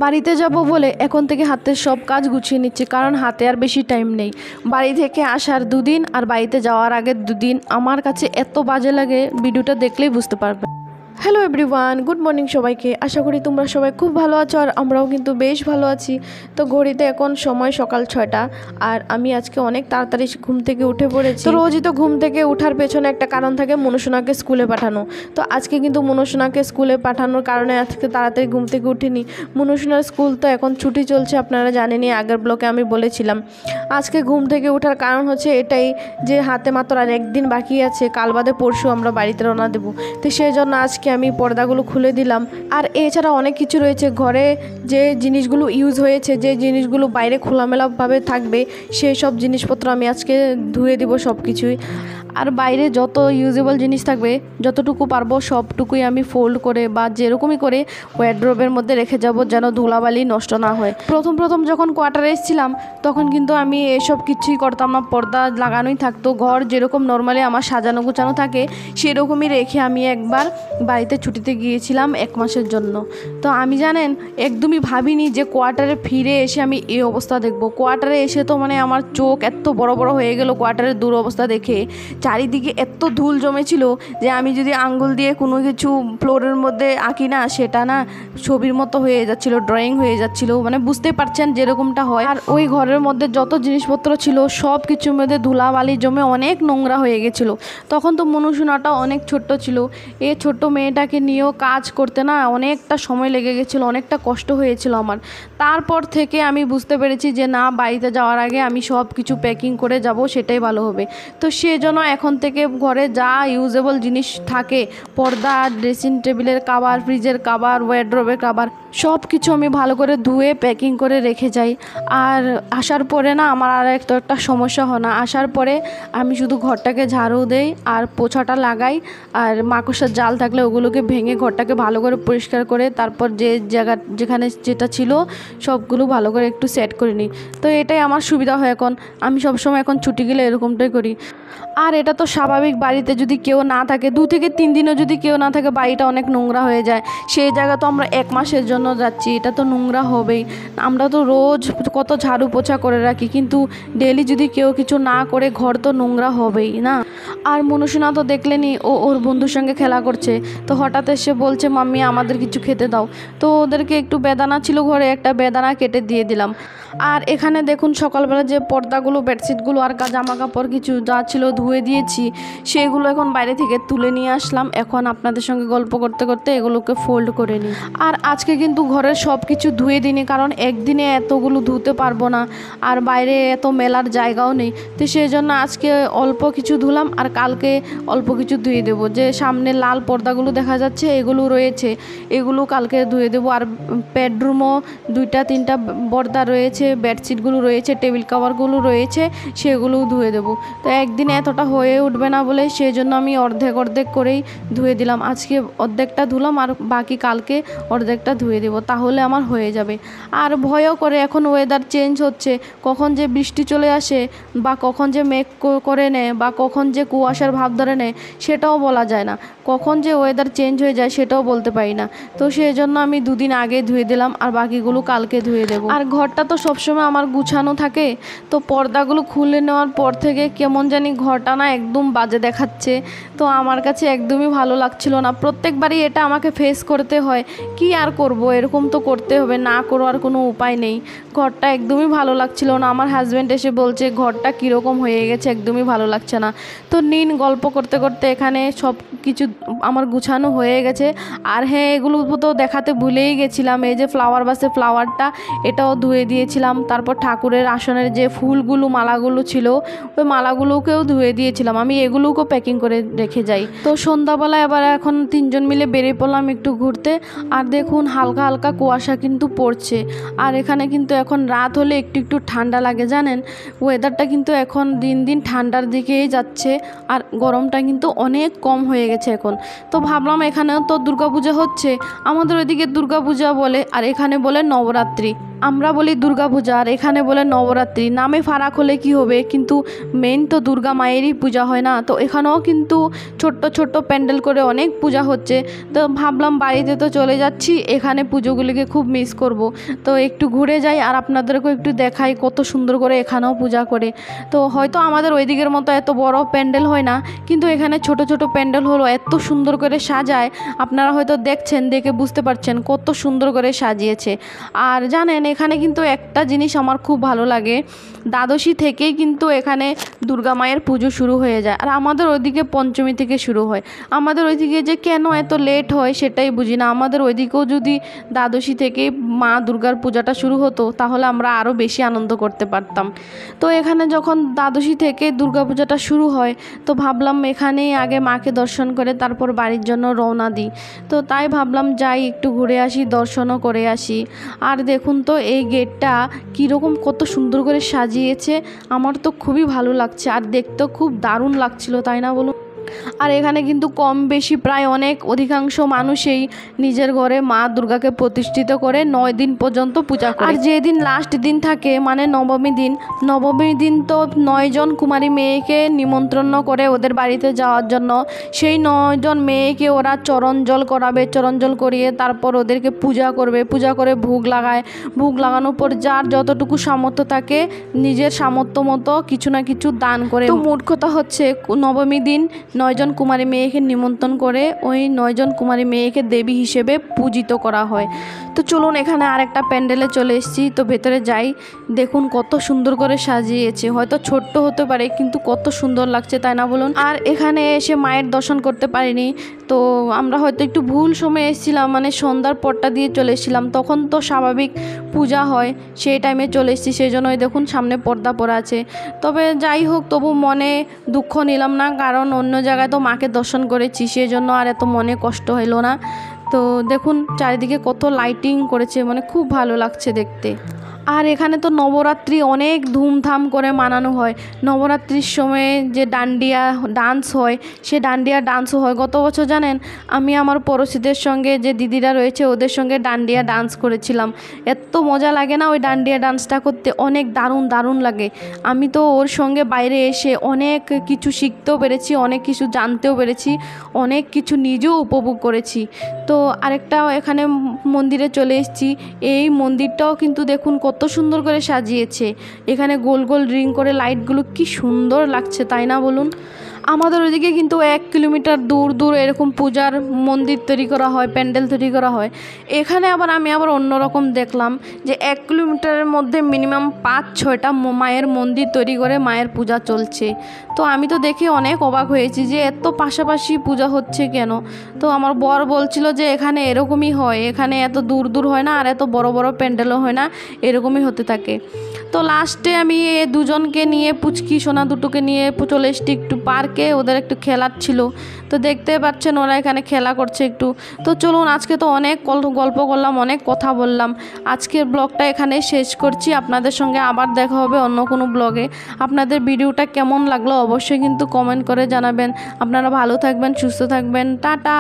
বাড়িতে যাব বলে এখন থেকে হাতের সব কাজ গুছিয়ে নিচ্ছি, কারণ হাতে আর বেশি টাইম নেই। বাড়ি থেকে আসার দুদিন আর বাড়িতে যাওয়ার আগের দুদিন আমার কাছে এত বাজে লাগে, ভিডিওটা দেখলেই বুঝতে পারবে। হ্যালো এভরিওয়ান, গুড মর্নিং সবাইকে। আশা করি তোমরা সবাই খুব ভালো আছো, আর আমরাও কিন্তু বেশ ভালো আছি। তো ঘড়িতে এখন সময় সকাল 6টা, আর আমি আজকে অনেক তাড়াতাড়ি ঘুম থেকে উঠে পড়েছি। তো রোজই তো ঘুম থেকে ওঠার পেছনে একটা কারণ থাকে, মনুসোনাকে স্কুলে পাঠানো। তো আজকে কিন্তু মনুসোনাকে স্কুলে পাঠানোর কারণে আজকে তাড়াতাড়ি ঘুম থেকে উঠিনি। মনুসোনার স্কুল তো এখন ছুটি চলছে, আপনারা জানেনই, আগের ব্লকে আমি বলেছিলাম। আজকে ঘুম থেকে ওঠার কারণ হচ্ছে এটাই যে হাতে মাত্র আর একদিন বাকি আছে, কাল বাদে পরশু আমরা বাড়িতে রওনা দেবো। তো সেই জন্য আজকে আমি পর্দাগুলো খুলে দিলাম। আর এছাড়া অনেক কিছু রয়েছে ঘরে, যে জিনিসগুলো ইউজ হয়েছে, যে জিনিসগুলো বাইরে খোলামেলাভাবে থাকবে, সেই সব জিনিসপত্র আমি আজকে ধুয়ে দিব সব কিছুই। আর বাইরে যত ইউজেবল জিনিস থাকবে, যতটুকু পারবো সবটুকুই আমি ফোল্ড করে বা যেরকমই করে ওয়ার্ড্রোবের মধ্যে রেখে যাব, যেন ধুলাবালি নষ্ট না হয়। প্রথম যখন কোয়ার্টারে এসেছিলাম তখন কিন্তু আমি এসব কিছুই করতাম না, পর্দা লাগানোই থাকতো। ঘর যেরকম নর্মালি আমার সাজানো গুছানো থাকে সেরকমই রেখে আমি একবার বাড়িতে ছুটিতে গিয়েছিলাম 1 মাসের জন্য। তো আমি জানেন একদমই ভাবিনি যে কোয়ার্টারে ফিরে এসে আমি এই অবস্থা দেখব। কোয়ার্টারে এসে তো মানে আমার চোখ এত বড় বড় হয়ে গেল কোয়ার্টারের দুরবস্থা দেখে। চারিদিকে এত ধুল জমেছিল যে আমি যদি আঙ্গুল দিয়ে কোনো কিছু ফ্লোরের মধ্যে আঁকি না, সেটা না ছবির মতো হয়ে যাচ্ছিল, ড্রয়িং হয়ে যাচ্ছিল, মানে বুঝতে পারছেন যেরকমটা হয়। আর ওই ঘরের মধ্যে যত জিনিসপত্র ছিল সব কিছুর মধ্যে ধুলাবালি জমে অনেক নোংরা হয়ে গেছিলো। তখন তো মনুসোনাটা অনেক ছোট্ট ছিল, এই ছোট্ট মেয়েটাকে নিয়েও কাজ করতে না অনেকটা সময় লেগে গেছিলো, অনেকটা কষ্ট হয়েছিল আমার। তারপর থেকে আমি বুঝতে পেরেছি যে না, বাড়িতে যাওয়ার আগে আমি সব কিছু প্যাকিং করে যাব, সেটাই ভালো হবে। তো সেজন্য এখন থেকে ঘরে যা ইউজেবল জিনিস থাকে, পর্দা, ড্রেসিং টেবিলের কাভার, ফ্রিজের কাভার, ওয়ার্ড্রোবের কাভার, সব কিছু আমি ভালো করে ধুয়ে প্যাকিং করে রেখে যাই। আর আসার পরে না আমার আর একটা সমস্যা হয় না। আসার পরে আমি শুধু ঘরটাকে ঝাড়ু দেই আর পোছাটা লাগাই, আর মাকড়সার জাল থাকলে ওগুলোকে ভেঙে ঘরটাকে ভালো করে পরিষ্কার করে তারপর যেখানে যেটা ছিল সবগুলো ভালো করে একটু সেট করে নিই। তো এটাই আমার সুবিধা হয় এখন। আমি সবসময় এখন ছুটি গেলে এরকমটাই করি। আর এটা তো স্বাভাবিক, বাড়িতে যদি কেউ না থাকে, 2 থেকে 3 দিনও যদি কেউ না থাকে, বাড়িটা অনেক নোংরা হয়ে যায়। সেই জায়গা তো আমরা 1 মাসের জন্য যাচ্ছি, এটা তো নোংরা হবেই। আমরা তো রোজ কত ঝাড়ু পোছা করে রাখি, কিন্তু ডেলি যদি কেউ কিছু না করে ঘর তো নোংরা হবেই না। আর মনুসোনা তো দেখলেনি, ওর বন্ধুর সঙ্গে খেলা করছে। তো হঠাৎ এসে বলছে, মাম্মি আমাদের কিছু খেতে দাও। তো ওদেরকে একটু বেদানা ছিল ঘরে, একটা বেদানা কেটে দিয়ে দিলাম। আর এখানে দেখুন সকালবেলা যে পর্দাগুলো, বেডশিটগুলো আর জামা কাপড় কিছু যা ছিল ধুয়ে দিয়েছি, সেগুলো এখন বাইরে থেকে তুলে নিয়ে আসলাম। এখন আপনাদের সঙ্গে গল্প করতে করতে এগুলোকে ফোল্ড করে নিই। আর আজকে কিন্তু ঘরের সব কিছু ধুয়ে দিইনি, কারণ একদিনে এতগুলো ধুতে পারবো না, আর বাইরে এত মেলার জায়গাও নেই। তো সেই জন্য আজকে অল্প কিছু ধুলাম, আর কালকে অল্প কিছু ধুয়ে দেবো। যে সামনে লাল পর্দাগুলো দেখা যাচ্ছে এগুলো রয়েছে, এগুলো কালকে ধুয়ে দেবো। আর বেডরুমও 2-3টা পর্দা রয়েছে, বেডশিটগুলো রয়েছে, টেবিল কাভারগুলো রয়েছে, সেগুলোও ধুয়ে দেবো। তো একদিনে এতটা হয়ে উঠবে না বলে সেই জন্য আমি অর্ধেক করেই ধুয়ে দিলাম। আজকে অর্ধেকটা ধুলাম আর বাকি কালকে অর্ধেকটা ধুয়ে দেবো, তাহলে আমার হয়ে যাবে। আর ভয়ও করে, এখন ওয়েদার চেঞ্জ হচ্ছে, কখন যে বৃষ্টি চলে আসে বা কখন যে মেঘ করে নেয় বা কখন যে কুয়াশার ভাব ধরে নেয় সেটাও বলা যায় না, কখন যে ওয়েদার চেঞ্জ হয়ে যায় সেটাও বলতে পারি না। তো সেই জন্য আমি 2 দিন আগে ধুয়ে দিলাম, আর বাকিগুলো কালকে ধুয়ে দেবো। আর ঘরটা তো সবসময় আমার গুছানো থাকে, তো পর্দাগুলো খুলে নেওয়ার পর থেকে কেমন জানি ঘরটা না একদম বাজে দেখাচ্ছে। তো আমার কাছে একদমই ভালো লাগছিল না। প্রত্যেকবারই এটা আমাকে ফেস করতে হয়, কি আর করব, এরকম তো করতে হবে, না করো আর কোনো উপায় নেই। ঘরটা একদমই ভালো লাগছিল না। আমার হাজব্যান্ড এসে বলছে ঘরটা কীরকম হয়ে গেছে, একদমই ভালো লাগছে না। তো নিন, গল্প করতে করতে এখানে সব কিছু আমার গুছানো হয়ে গেছে। আর হ্যাঁ, এগুলো তো দেখাতে ভুলেই গেছিলাম, এই যে ফ্লাওয়ার বাসে ফ্লাওয়ারটা, এটাও ধুয়ে দিয়েছিলাম। তারপর ঠাকুরের আসনের যে ফুলগুলো, মালাগুলো ছিল, ওই মালাগুলোকেও ধুয়ে দিয়েছিলাম। আমি এগুলোকেও প্যাকিং করে রেখে যাই। তো সন্ধ্যাবেলায় আবার এখন 3জন মিলে বেরিয়ে পড়লাম একটু ঘুরতে। আর দেখুন হালকা হালকা কুয়াশা কিন্তু পড়ছে। আর এখানে কিন্তু এখন রাত হলে একটু ঠান্ডা লাগে, জানেন, ওয়েদারটা কিন্তু এখন দিন দিন ঠান্ডার দিকেই যাচ্ছে, আর গরমটা কিন্তু অনেক কম হয়ে গেছে এখন। তো ভাবলাম এখানেও তো দুর্গাপূজা হচ্ছে, আমাদের ওইদিকে দুর্গাপূজা বলে আর এখানে বলে নবরাত্রি। আমরা বলি দুর্গা পূজা আর এখানে বলে নবরাত্রি। নামে ফারাক হলে কি হবে, কিন্তু মেইন তো দুর্গা মায়েরই পূজা হয় না। তো এখানেও কিন্তু ছোট্ট ছোট্ট প্যান্ডেল করে অনেক পূজা হচ্ছে। তো ভাবলাম বাড়িতে তো চলে যাচ্ছি, এখানে পুজোগুলিকে খুব মিস করব। তো একটু ঘুরে যাই আর আপনাদেরকেও একটু দেখাই কত সুন্দর করে এখানেও পূজা করে। তো হয়তো আমাদের ওই দিকের মতো এত বড় প্যান্ডেল হয় না, কিন্তু এখানে ছোট ছোট প্যান্ডেল হলো এত সুন্দর করে সাজায়। আপনারা হয়তো দেখছেন, দেখে বুঝতে পারছেন কত সুন্দর করে সাজিয়েছে। আর জানেন এখানে কিন্তু একটা জিনিস আমার খুব ভালো লাগে, দ্বাদশী থেকেই কিন্তু এখানে দুর্গা মায়ের পুজো শুরু হয়ে যায়। আর আমাদের ওইদিকে পঞ্চমী থেকে শুরু হয়। আমাদের ওইদিকে যে কেন এত লেট হয় সেটাই বুঝি না। আমাদের ওইদিকেও যদি দ্বাদশী থেকে মা দুর্গার পূজাটা শুরু হতো তাহলে আমরা আরও বেশি আনন্দ করতে পারতাম। তো এখানে যখন দ্বাদশী থেকে দুর্গা পূজাটা শুরু হয়, তো ভাবলাম এখানেই আগে মাকে দর্শন করে তারপর বাড়ির জন্য রওনা দিই। তো তাই ভাবলাম যাই একটু ঘুরে আসি, দর্শনও করে আসি। আর দেখুন তো এই গেটটা কীরকম কত সুন্দর করে সাজিয়েছে, আমার তো খুবই ভালো লাগছে আর দেখতেও খুব দারুণ লাগছিল, তাই না বলুন? আর এখানে কিন্তু কম বেশি প্রায় অধিকাংশ মানুষই নিজের ঘরে মা দুর্গাকে প্রতিষ্ঠিত করে 9 দিন পর্যন্ত পূজা করে। আর যেদিন লাস্ট দিন থাকে মানে নবমী দিন তো 9 জন কুমারী মেয়েকে নিমন্ত্রণ করে ওদের বাড়িতে যাওয়ার জন্য। সেই 9 জন মেয়েকে ওরা চরণ জল করাবে, চরণ জল করিয়ে তারপর ওদেরকে পূজা করবে, পূজা করে ভোগ লাগায়। ভোগ লাগানোর পর যার যতটুকু সামর্থ্য থাকে নিজের সামর্থ্য মতো কিছু না কিছু দান করে। তো মোট কথা হচ্ছে নবমী দিন 9 জন কুমারী মেয়েকে নিমন্ত্রণ করে ওই 9 জন কুমারী মেয়েকে দেবী হিসেবে পূজিত করা হয়। তো চলুন এখানে আরেকটা প্যান্ডেলে চলে এসেছি, তো ভেতরে যাই। দেখুন কত সুন্দর করে সাজিয়েছে, হয়তো ছোট্ট হতে পারে কিন্তু কত সুন্দর লাগছে, তাই না বলুন? আর এখানে এসে মায়ের দর্শন করতে পারিনি, তো আমরা হয়তো একটু ভুল সময়ে এসেছিলাম, মানে সন্ধ্যার পরটা দিয়ে চলে এসেছিলাম। তখন তো স্বাভাবিক পূজা হয়, সেই টাইমে চলে এসেছি, সেই জন্যই দেখুন সামনে পর্দা পড়া আছে। তবে যাই হোক, তবু মনে দুঃখ নিলাম না, কারণ অন্য জায়গায় তো মাকে দর্শন করেছি, সেই জন্য আর এত মনে কষ্ট হইল না। তো দেখুন চারিদিকে কত লাইটিং করেছে, মানে খুব ভালো লাগছে দেখতে। আর এখানে তো নবরাত্রি অনেক ধুমধাম করে মানানো হয়। নবরাত্রির সময়ে যে ডান্ডিয়া ডান্স হয়, সে ডান্ডিয়া ডান্সও হয়। গত বছর জানেন আমি আমার পড়োশিদের সঙ্গে যে দিদিরা রয়েছে ওদের সঙ্গে ডান্ডিয়া ডান্স করেছিলাম। এত মজা লাগে না ওই ডান্ডিয়া ডান্সটা করতে, অনেক দারুণ দারুণ লাগে। আমি তো ওর সঙ্গে বাইরে এসে অনেক কিছু শিখতেও পেরেছি, অনেক কিছু জানতেও পেরেছি, অনেক কিছু নিজেও উপভোগ করেছি। তো আরেকটা এখানে মন্দিরে চলে এসেছি। এই মন্দিরটাও কিন্তু দেখুন কত সুন্দর করে সাজিয়েছে। এখানে গোল গোল রিং করে লাইটগুলো কি সুন্দর লাগছে, তাই না বলুন? আমাদের ওইদিকে কিন্তু 1 কিলোমিটার দূর দূর এরকম পূজার মন্দির তৈরি করা হয়, প্যান্ডেল তৈরি করা হয়। এখানে আমি আবার অন্যরকম দেখলাম যে 1 কিলোমিটারের মধ্যে মিনিমাম 5-6টা মায়ের মন্দির তৈরি করে মায়ের পূজা চলছে। তো আমি তো দেখে অনেক অবাক হয়েছি যে এত পাশাপাশি পূজা হচ্ছে কেন। তো আমার বর বলছিল যে এখানে এরকমই হয়, এখানে এত দূর দূর হয় না আর এত বড় বড় প্যান্ডেলও হয় না, এরকমই হতে থাকে। তো লাস্টে আমি এই দুজনকে নিয়ে পুচকি সোনা দুটোকে নিয়ে চলে এসেছি একটু পার্কে, ওদের একটু খেলার ছিল। তো দেখতে পাচ্ছেন ওরা এখানে খেলা করছে একটু। তো চলুন আজকে তো অনেক গল্প করলাম, অনেক কথা বললাম। আজকের ব্লগটা এখানে শেষ করছি, আপনাদের সঙ্গে আবার দেখা হবে অন্য কোনো ব্লগে। আপনাদের ভিডিওটা কেমন লাগলো অবশ্যই কিন্তু কমেন্ট করে জানাবেন। আপনারা ভালো থাকবেন, সুস্থ থাকবেন, টাটা।